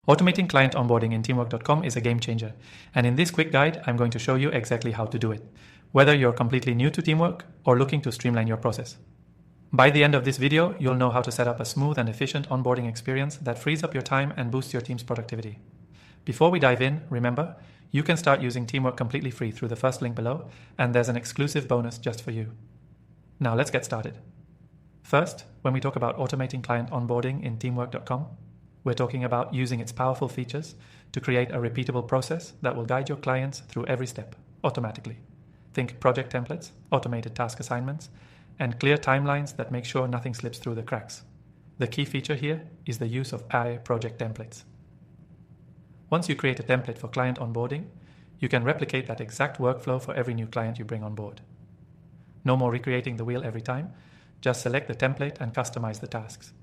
Automating client onboarding in teamwork.com is a game changer, and in this quick guide, I'm going to show you exactly how to do it, whether you're completely new to Teamwork or looking to streamline your process. By the end of this video, you'll know how to set up a smooth and efficient onboarding experience that frees up your time and boosts your team's productivity. Before we dive in, remember, you can start using Teamwork completely free through the first link below, and there's an exclusive bonus just for you. Now let's get started. First, when we talk about automating client onboarding in teamwork.com, we're talking about using its powerful features to create a repeatable process that will guide your clients through every step automatically. Think project templates, automated task assignments, and clear timelines that make sure nothing slips through the cracks. The key feature here is the use of AI project templates. Once you create a template for client onboarding, you can replicate that exact workflow for every new client you bring on board. No more recreating the wheel every time, just select the template and customize the tasks.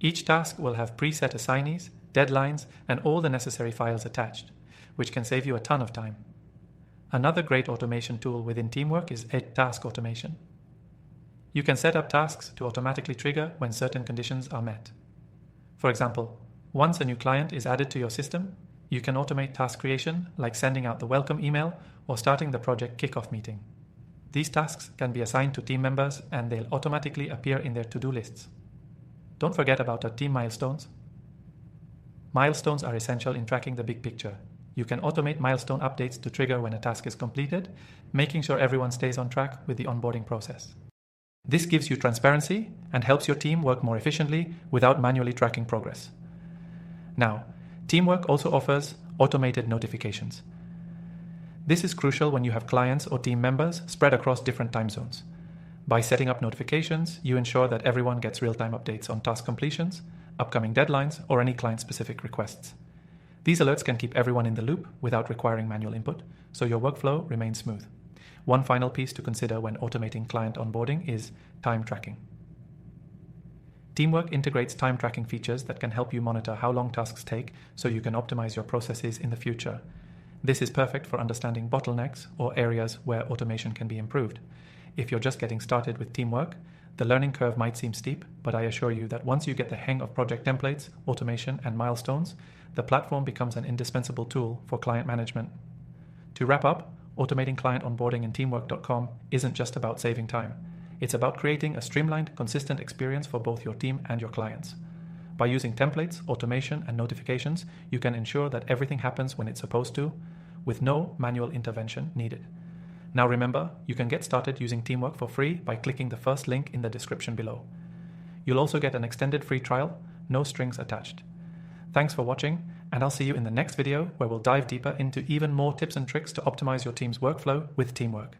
Each task will have preset assignees, deadlines, and all the necessary files attached, which can save you a ton of time. Another great automation tool within Teamwork is task automation. You can set up tasks to automatically trigger when certain conditions are met. For example, once a new client is added to your system, you can automate task creation like sending out the welcome email or starting the project kickoff meeting. These tasks can be assigned to team members and they'll automatically appear in their to-do lists. Don't forget about our team milestones. Milestones are essential in tracking the big picture. You can automate milestone updates to trigger when a task is completed, making sure everyone stays on track with the onboarding process. This gives you transparency and helps your team work more efficiently without manually tracking progress. Now, Teamwork also offers automated notifications. This is crucial when you have clients or team members spread across different time zones. By setting up notifications, you ensure that everyone gets real-time updates on task completions, upcoming deadlines, or any client-specific requests. These alerts can keep everyone in the loop without requiring manual input, so your workflow remains smooth. One final piece to consider when automating client onboarding is time tracking. Teamwork integrates time tracking features that can help you monitor how long tasks take so you can optimize your processes in the future. This is perfect for understanding bottlenecks or areas where automation can be improved. If you're just getting started with Teamwork, the learning curve might seem steep, but I assure you that once you get the hang of project templates, automation, and milestones, the platform becomes an indispensable tool for client management. To wrap up, automating client onboarding in teamwork.com isn't just about saving time. It's about creating a streamlined, consistent experience for both your team and your clients. By using templates, automation, and notifications, you can ensure that everything happens when it's supposed to, with no manual intervention needed. Now remember, you can get started using Teamwork for free by clicking the first link in the description below. You'll also get an extended free trial, no strings attached. Thanks for watching, and I'll see you in the next video where we'll dive deeper into even more tips and tricks to optimize your team's workflow with Teamwork.